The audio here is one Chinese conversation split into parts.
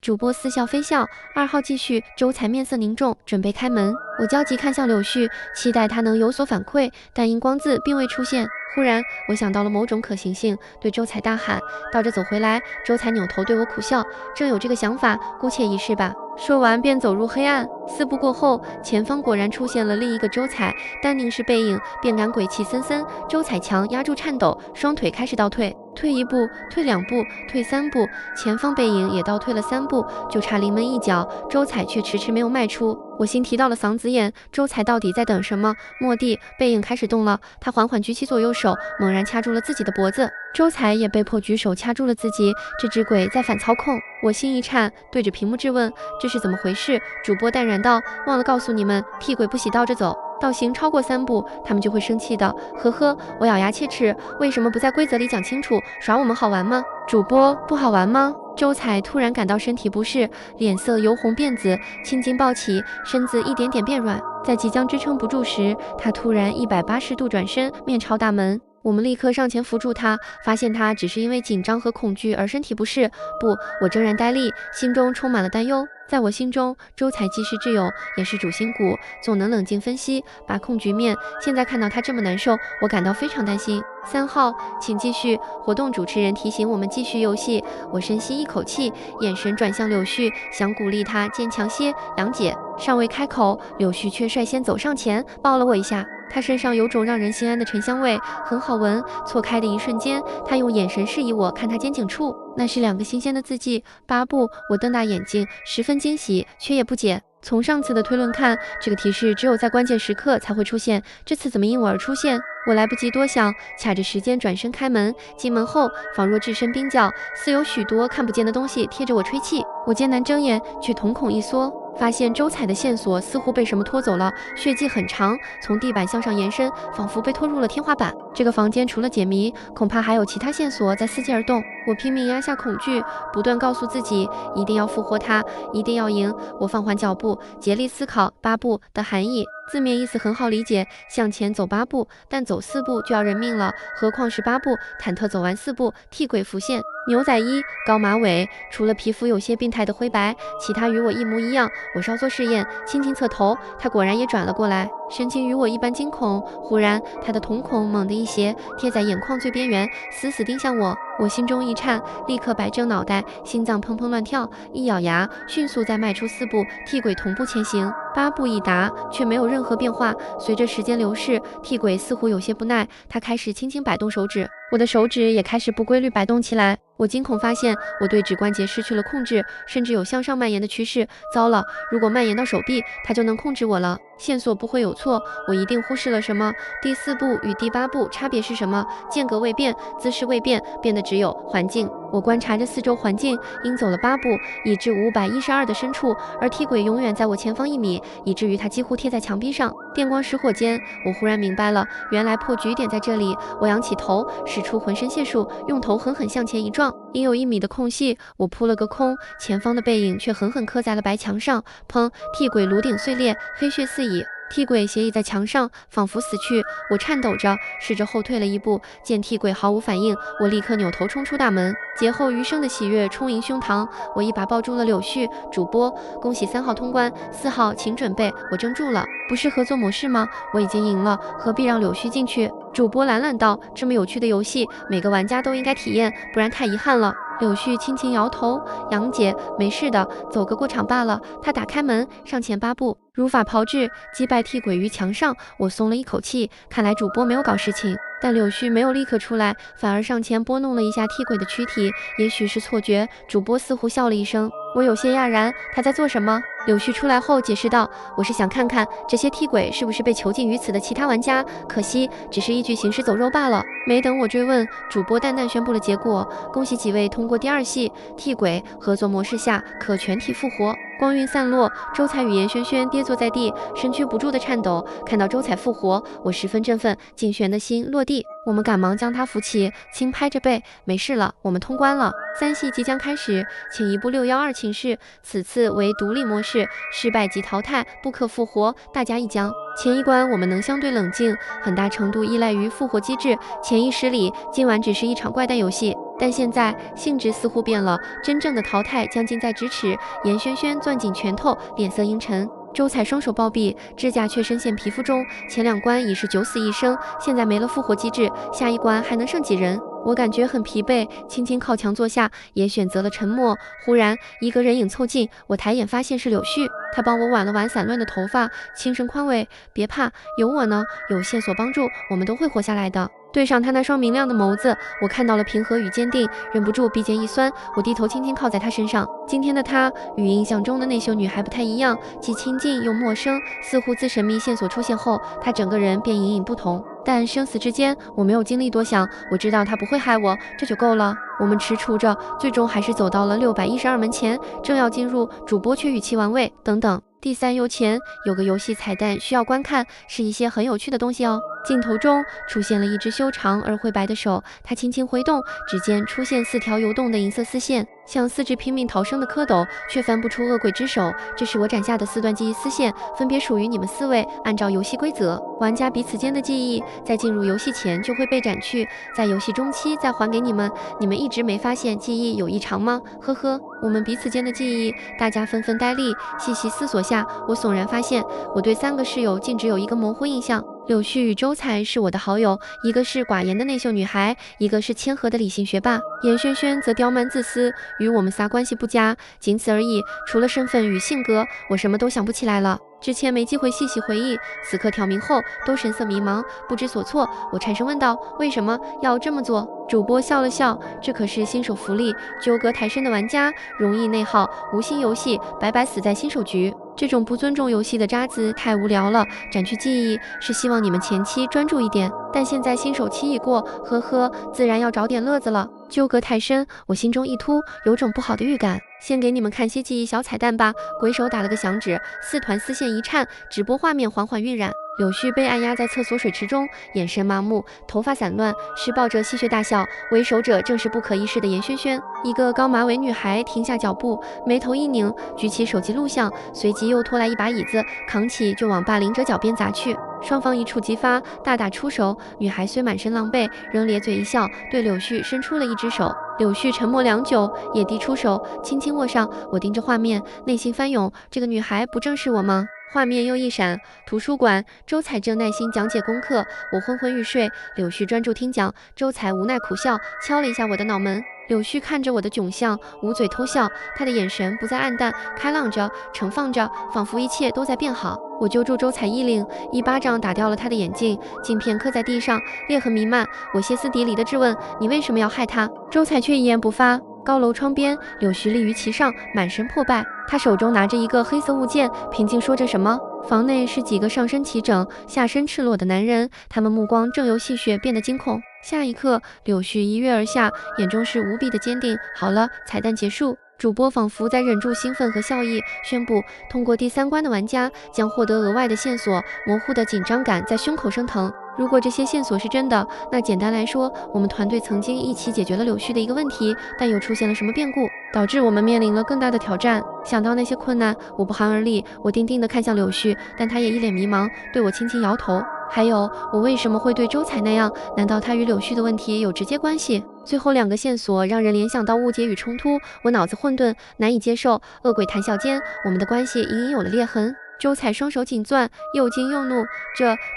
主播似笑非笑，2号继续。周才面色凝重，准备开门。我焦急看向柳絮，期待他能有所反馈，但荧光字并未出现。忽然，我想到了某种可行性，对周才大喊：“倒着走回来！”周才扭头对我苦笑：“正有这个想法，姑且一试吧。”说完便走入黑暗。4步过后，前方果然出现了另一个周采，但凝视背影，便感鬼气森森。周采强压住颤抖，双腿开始倒退，退1步，退2步，退3步，前方背影也倒退了3步，就差临门一脚，周采却迟迟没有迈出。我心提到了嗓子眼，周采到底在等什么？蓦地，背影开始动了，他缓缓举起左右手，猛然掐住了自己的脖子。周采也被迫举手掐住了自己，这只鬼在反操控。我心一颤，对着屏幕质问：“这是怎么回事？”主播淡然道：“忘了告诉你们，替鬼不喜倒着走，倒行超过3步，他们就会生气的。呵呵。”我咬牙切齿：“为什么不在规则里讲清楚？耍我们好玩吗？”主播不好玩吗？周采突然感到身体不适，脸色由红变紫，青筋暴起，身子一点点变软。在即将支撑不住时，他突然180度转身，面朝大门。我们立刻上前扶住他，发现他只是因为紧张和恐惧而身体不适。不，我怔然呆立，心中充满了担忧。在我心中，周采既是挚友，也是主心骨，总能冷静分析，把控局面。现在看到他这么难受，我感到非常担心。3号，请继续。活动主持人提醒我们继续游戏。我深吸一口气，眼神转向柳絮，想鼓励他坚强些。杨姐尚未开口，柳絮却率先走上前，抱了我一下。他身上有种让人心安的沉香味，很好闻。错开的一瞬间，他用眼神示意我看他肩颈处，那是2个新鲜的字迹。8步。我瞪大眼睛，十分惊喜，却也不解。从上次的推论看，这个提示只有在关键时刻才会出现，这次怎么因我而出现？我来不及多想，卡着时间转身开门。进门后，仿若置身冰窖，似有许多看不见的东西贴着我吹气。我艰难睁眼，却瞳孔一缩，发现周采的线索似乎被什么拖走了，血迹很长，从地板向上延伸，仿佛被拖入了天花板。这个房间除了解谜，恐怕还有其他线索在伺机而动。我拼命压下恐惧，不断告诉自己，一定要复活他，一定要赢。我放缓脚步，竭力思考8步的含义。字面意思很好理解，向前走8步，但走4步就要人命了，何况是8步？忐忑走完4步，替鬼浮现。牛仔衣，高马尾，除了皮肤有些病态的灰白，其他与我一模一样。我稍作试验，轻轻侧头，他果然也转了过来，神情与我一般惊恐。忽然，他的瞳孔猛地一斜，贴在眼眶最边缘，死死盯向我。我心中一颤，立刻摆正脑袋，心脏砰砰乱跳，一咬牙，迅速再迈出4步，替鬼同步前行。8步已达，却没有任何变化。随着时间流逝，替鬼似乎有些不耐，他开始轻轻摆动手指，我的手指也开始不规律摆动起来。我惊恐发现，我对指关节失去了控制，甚至有向上蔓延的趋势。糟了，如果蔓延到手臂，他就能控制我了。线索不会有错，我一定忽视了什么。第4步与第8步差别是什么？间隔未变，姿势未变，变的只有环境。我观察着四周环境，应走了8步，已至512的深处，而替鬼永远在我前方1米，以至于他几乎贴在墙壁上。电光石火间，我忽然明白了，原来破局点在这里。我仰起头，使出浑身解数，用头狠狠向前一撞，应有1米的空隙，我扑了个空，前方的背影却狠狠刻在了白墙上。砰！替鬼颅顶碎裂，黑血四溢。替鬼斜倚在墙上，仿佛死去。我颤抖着，试着后退了1步，见替鬼毫无反应，我立刻扭头冲出大门，劫后余生的喜悦充盈胸膛。我一把抱住了柳絮。主播，恭喜3号通关，4号请准备。我怔住了，不是合作模式吗？我已经赢了，何必让柳絮进去？主播懒懒道，这么有趣的游戏，每个玩家都应该体验，不然太遗憾了。柳絮轻轻摇头，杨姐，没事的，走个过场罢了。他打开门，上前8步，如法炮制，击败替鬼于墙上。我松了一口气，看来主播没有搞事情。但柳絮没有立刻出来，反而上前拨弄了一下替鬼的躯体，也许是错觉，主播似乎笑了一声。我有些讶然，他在做什么？柳絮出来后解释道，我是想看看这些替鬼是不是被囚禁于此的其他玩家，可惜只是一具行尸走肉罢了。没等我追问，主播淡淡宣布了结果，恭喜几位通过第2系，替鬼合作模式下可全体复活。光晕散落，周采语言轩轩跌坐在地，身躯不住的颤抖。看到周采复活，我十分振奋，敬玄的心落地。我们赶忙将他扶起，轻拍着背，没事了，我们通关了。3系即将开始，请移步612寝室，此次为独立模式，失败即淘汰，不可复活，大家一将。前一关我们能相对冷静，很大程度依赖于复活机制。潜意识里，今晚只是一场怪诞游戏，但现在性质似乎变了，真正的淘汰将近在咫尺。严轩轩攥紧拳头，脸色阴沉。周采双手抱臂，指甲却深陷皮肤中。前2关已是九死一生，现在没了复活机制，下一关还能剩几人？我感觉很疲惫，轻轻靠墙坐下，也选择了沉默。忽然，一个人影凑近，我抬眼发现是柳絮。他帮我挽了挽散乱的头发，轻声宽慰：“别怕，有我呢，有线索帮助，我们都会活下来的。”对上他那双明亮的眸子，我看到了平和与坚定，忍不住鼻尖一酸。我低头轻轻靠在他身上。今天的他与印象中的那秀女还不太一样，既亲近又陌生，似乎自神秘线索出现后，他整个人便隐隐不同。但生死之间，我没有精力多想，我知道他不会害我，这就够了。我们踟蹰着，最终还是走到了612门前，正要进入，主播却语气玩味：“等等。”第3游前有个游戏彩蛋需要观看，是一些很有趣的东西哦。镜头中出现了一只修长而灰白的手，它轻轻挥动，指尖出现4条游动的银色丝线，像4只拼命逃生的蝌蚪，却翻不出恶鬼之手。这是我斩下的4段记忆丝线，分别属于你们4位。按照游戏规则，玩家彼此间的记忆在进入游戏前就会被斩去，在游戏中期再还给你们。你们一直没发现记忆有异常吗？呵呵，我们彼此间的记忆，大家纷纷呆立，细细思索下，我悚然发现，我对3个室友竟只有一个模糊印象。柳絮与周采是我的好友，一个是寡言的内秀女孩，一个是谦和的理性学霸。严轩轩则刁蛮自私，与我们仨关系不佳，仅此而已。除了身份与性格，我什么都想不起来了。之前没机会细细回忆，此刻挑明后都神色迷茫，不知所措。我颤声问道：“为什么要这么做？”主播笑了笑：“这可是新手福利，纠葛太深的玩家容易内耗，无心游戏，白白死在新手局。这种不尊重游戏的渣子太无聊了，斩去记忆是希望你们前期专注一点，但现在新手期已过，呵呵，自然要找点乐子了。”纠葛太深，我心中一突，有种不好的预感。先给你们看些记忆小彩蛋吧。鬼手打了个响指，4团丝线一颤，直播画面缓缓晕染。柳絮被按压在厕所水池中，眼神麻木，头发散乱，施暴者戏谑大笑。为首者正是不可一世的严轩轩。一个高马尾女孩停下脚步，眉头一拧，举起手机录像，随即又拖来一把椅子，扛起就往霸凌者脚边砸去。双方一触即发，大打出手。女孩虽满身狼狈，仍咧嘴一笑，对柳絮伸出了一只手。柳絮沉默良久，也递出手，轻轻握上。我盯着画面，内心翻涌，这个女孩不正是我吗？画面又一闪，图书馆，周采正耐心讲解功课，我昏昏欲睡，柳絮专注听讲，周采无奈苦笑，敲了一下我的脑门。柳絮看着我的窘相，捂嘴偷笑，他的眼神不再暗淡，开朗着，盛放着，仿佛一切都在变好。我揪住周采衣领，一巴掌打掉了他的眼镜，镜片磕在地上，裂痕弥漫。我歇斯底里地质问：“你为什么要害他？”周采却一言不发。高楼窗边，柳絮立于其上，满身破败，他手中拿着一个黑色物件，平静说着什么。房内是几个上身齐整、下身赤裸的男人，他们目光正由戏谑变得惊恐。下一刻，柳絮一跃而下，眼中是无比的坚定。好了，彩蛋结束。主播仿佛在忍住兴奋和笑意，宣布通过第3关的玩家将获得额外的线索，模糊的紧张感在胸口升腾。如果这些线索是真的，那简单来说，我们团队曾经一起解决了柳絮的一个问题，但又出现了什么变故，导致我们面临了更大的挑战。想到那些困难，我不寒而栗。我定定地看向柳絮，但他也一脸迷茫，对我轻轻摇头。还有，我为什么会对周采那样？难道他与柳絮的问题有直接关系？最后2个线索让人联想到误解与冲突，我脑子混沌，难以接受。恶鬼谈笑间，我们的关系隐隐有了裂痕。周采双手紧攥，又惊又怒，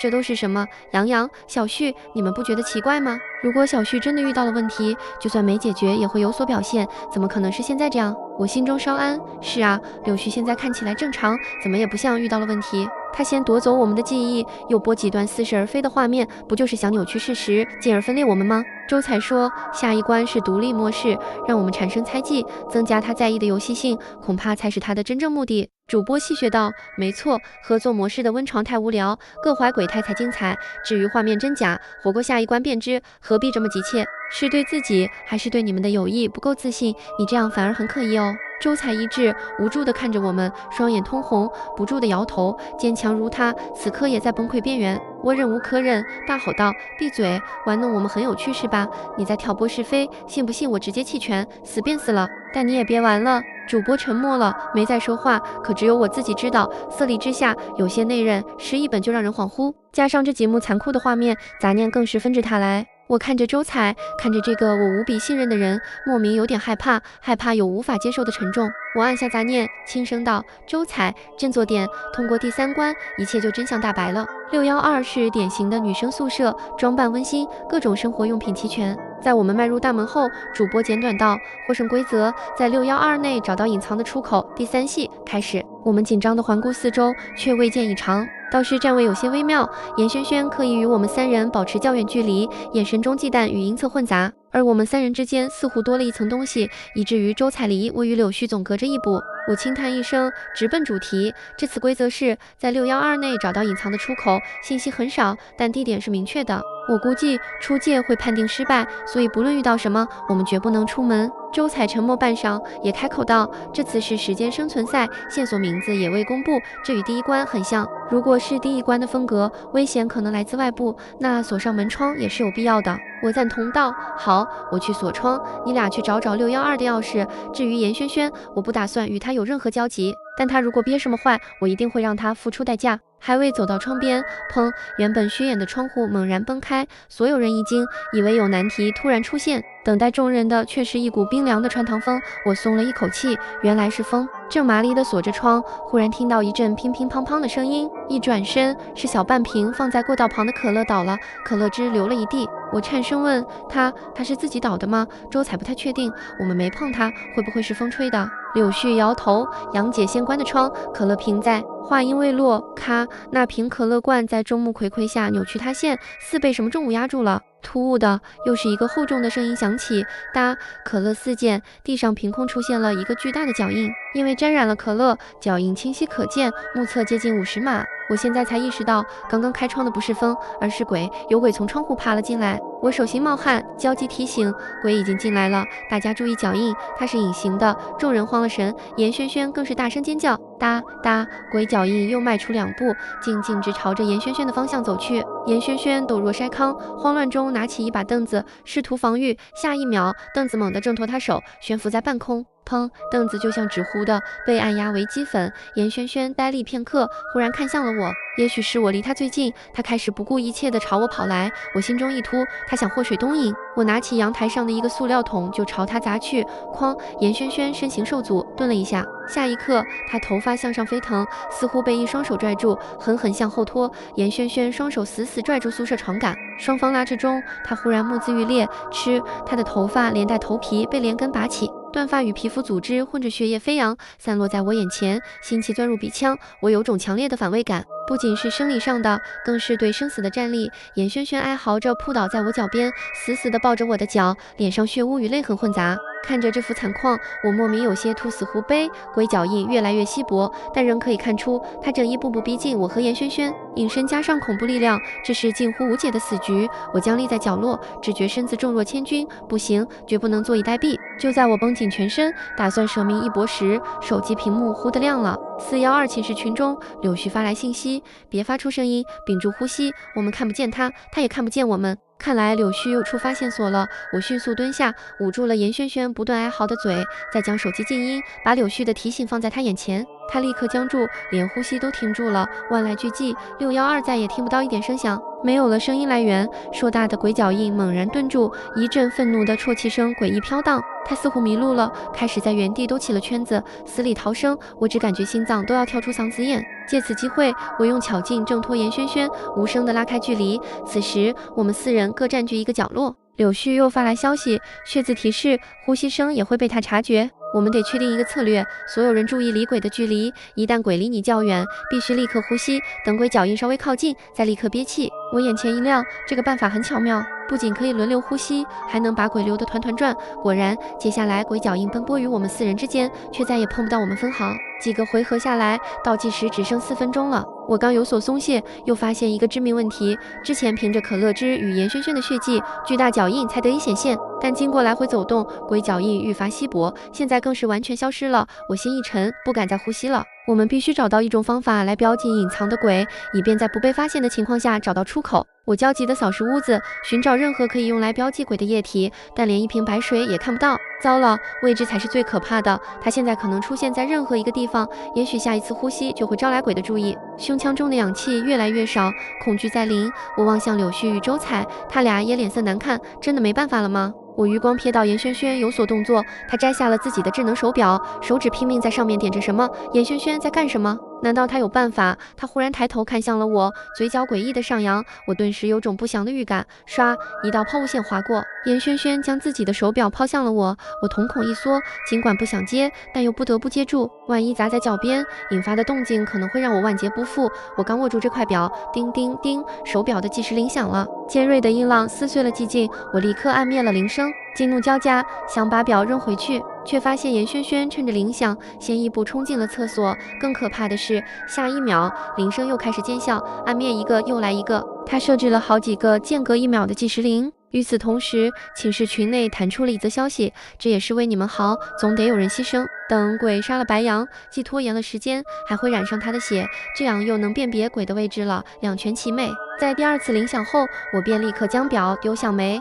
这都是什么？杨洋、小旭，你们不觉得奇怪吗？如果小旭真的遇到了问题，就算没解决也会有所表现，怎么可能是现在这样？我心中稍安。是啊，柳絮现在看起来正常，怎么也不像遇到了问题。他先夺走我们的记忆，又播几段似是而非的画面，不就是想扭曲事实，进而分裂我们吗？周采说，下一关是独立模式，让我们产生猜忌，增加他在意的游戏性，恐怕才是他的真正目的。主播戏谑道：“没错，合作模式的温床太无聊，各怀鬼胎才精彩。至于画面真假，活过下一关便知，何必这么急切？是对自己，还是对你们的友谊不够自信？你这样反而很可疑哦。”周采一滞，无助地看着我们，双眼通红，不住地摇头，坚强如他，此刻也在崩溃边缘。我忍无可忍，大吼道：闭嘴！玩弄我们很有趣是吧？你在挑拨是非，信不信我直接弃权，死便死了？但你也别玩了。主播沉默了，没再说话。可只有我自己知道，色厉之下，有些内刃，诗一本就让人恍惚。加上这几幕残酷的画面，杂念更是纷至沓来。我看着周采，看着这个我无比信任的人，莫名有点害怕，害怕有无法接受的沉重。我按下杂念，轻声道：周采，振作点，通过第3关，一切就真相大白了。612是典型的女生宿舍，装扮温馨，各种生活用品齐全。在我们迈入大门后，主播简短道：获胜规则，在612内找到隐藏的出口。第3戏开始。我们紧张地环顾四周，却未见异常。倒是站位有些微妙，严轩轩刻意与我们3人保持较远距离，眼神中忌惮与阴恻混杂，而我们3人之间似乎多了一层东西，以至于周采离我与柳絮总隔着一步。我轻叹一声，直奔主题。这次规则是在612内找到隐藏的出口，信息很少，但地点是明确的。我估计出界会判定失败，所以不论遇到什么，我们绝不能出门。周采沉默半晌，也开口道：这次是时间生存赛，线索名字也未公布，这与第1关很像。如果是第1关的风格，危险可能来自外部，那锁上门窗也是有必要的。我赞同道：好，我去锁窗，你俩去找612的钥匙。至于严轩轩，我不打算与他有任何交集，但他如果憋什么坏，我一定会让他付出代价。还未走到窗边，砰！原本虚掩的窗户猛然崩开，所有人一惊，以为有难题突然出现，等待众人的却是一股冰凉的穿堂风。我松了一口气，原来是风。正麻利地锁着窗，忽然听到一阵乒乒乓乓的声音，一转身，是小半瓶放在过道旁的可乐倒了，可乐汁流了一地。我颤声问他是自己倒的吗？周采不太确定，我们没碰他，会不会是风吹的？柳絮摇头，杨姐先关的窗，可乐瓶在。话音未落，咔，那瓶可乐罐在众目睽睽下扭曲塌陷，似被什么重物压住了。突兀的，又是一个厚重的声音响起，哒，可乐四溅，地上凭空出现了一个巨大的脚印，因为沾染了可乐，脚印清晰可见，目测接近50码。我现在才意识到，刚刚开窗的不是风，而是鬼，有鬼从窗户爬了进来。我手心冒汗，焦急提醒，鬼已经进来了，大家注意脚印，它是隐形的。众人慌了神，严轩轩更是大声尖叫，哒哒，鬼脚印又迈出2步，径直朝着严轩轩的方向走去。严轩轩抖若筛糠，慌乱中拿起一把凳子，试图防御，下一秒，凳子猛地挣脱他手，悬浮在半空。砰！凳子就像纸糊的，被按压为齑粉。严轩轩呆立片刻，忽然看向了我。也许是我离他最近，他开始不顾一切地朝我跑来。我心中一突，他想祸水东引。我拿起阳台上的一个塑料桶就朝他砸去。哐！严轩轩身形受阻，顿了一下。下一刻，他头发向上飞腾，似乎被一双手拽住，狠狠向后拖。严轩轩双手死死拽住宿舍床杆，双方拉扯中，他忽然目眦欲裂，吃，他的头发连带头皮被连根拔起。断发与皮肤组织混着血液飞扬，散落在我眼前，心气钻入鼻腔，我有种强烈的反胃感，不仅是生理上的，更是对生死的战栗。严轩轩哀嚎着扑倒在我脚边，死死地抱着我的脚，脸上血污与泪痕混杂。看着这幅惨况，我莫名有些兔死狐悲。鬼脚印越来越稀薄，但仍可以看出他正一步步逼近我和严轩轩，隐身加上恐怖力量，这是近乎无解的死局。我僵立在角落，只觉身子重若千钧，不行，绝不能坐以待毙。就在我绷紧全身，打算舍命一搏时，手机屏幕忽地亮了。412寝室群中，柳絮发来信息：别发出声音，屏住呼吸，我们看不见他，他也看不见我们。看来柳絮又触发线索了，我迅速蹲下，捂住了严轩轩不断哀嚎的嘴，再将手机静音，把柳絮的提醒放在他眼前。他立刻僵住，连呼吸都停住了，万籁俱寂。612再也听不到一点声响，没有了声音来源，硕大的鬼脚印猛然顿住，一阵愤怒的啜泣声诡异飘荡。他似乎迷路了，开始在原地兜起了圈子，死里逃生。我只感觉心脏都要跳出嗓子眼。借此机会，我用巧劲挣脱严轩轩，无声地拉开距离。此时，我们4人各占据一个角落。柳絮又发来消息，血字提示呼吸声也会被他察觉。我们得确定一个策略，所有人注意离鬼的距离，一旦鬼离你较远，必须立刻呼吸，等鬼脚印稍微靠近，再立刻憋气。我眼前一亮，这个办法很巧妙。不仅可以轮流呼吸，还能把鬼溜得团团转。果然，接下来鬼脚印奔波于我们4人之间，却再也碰不到我们分毫。几个回合下来，倒计时只剩4分钟了。我刚有所松懈，又发现一个致命问题：之前凭着可乐汁与严轩轩的血迹，巨大脚印才得以显现，但经过来回走动，鬼脚印愈发稀薄，现在更是完全消失了。我心一沉，不敢再呼吸了。我们必须找到一种方法来标记隐藏的鬼，以便在不被发现的情况下找到出口。我焦急地扫视屋子，寻找任何可以用来标记鬼的液体，但连一瓶白水也看不到。糟了，未知才是最可怕的，它现在可能出现在任何一个地方，也许下一次呼吸就会招来鬼的注意。胸腔中的氧气越来越少，恐惧在临。我望向柳絮与周采，他俩也脸色难看，真的没办法了吗？我余光瞥到严轩轩有所动作，他摘下了自己的智能手表，手指拼命在上面点着什么。严轩轩在干什么？难道他有办法？他忽然抬头看向了我，嘴角诡异的上扬，我顿时有种不祥的预感。唰，一道抛物线划过，严轩轩将自己的手表抛向了我，我瞳孔一缩，尽管不想接，但又不得不接住，万一砸在脚边，引发的动静可能会让我万劫不复。我刚握住这块表，叮叮叮，手表的计时铃响了，尖锐的音浪撕碎了寂静，我立刻按灭了铃声，惊怒交加，想把表扔回去，却发现严轩轩趁着铃响，先一步冲进了厕所。更可怕的是，下一秒铃声又开始尖叫，按灭一个又来一个。他设置了好几个间隔1秒的计时铃。与此同时，寝室群内弹出了一则消息：这也是为你们好，总得有人牺牲。等鬼杀了白羊，既拖延了时间，还会染上他的血，这样又能辨别鬼的位置了，两全其美。在第2次铃响后，我便立刻将表丢向梅。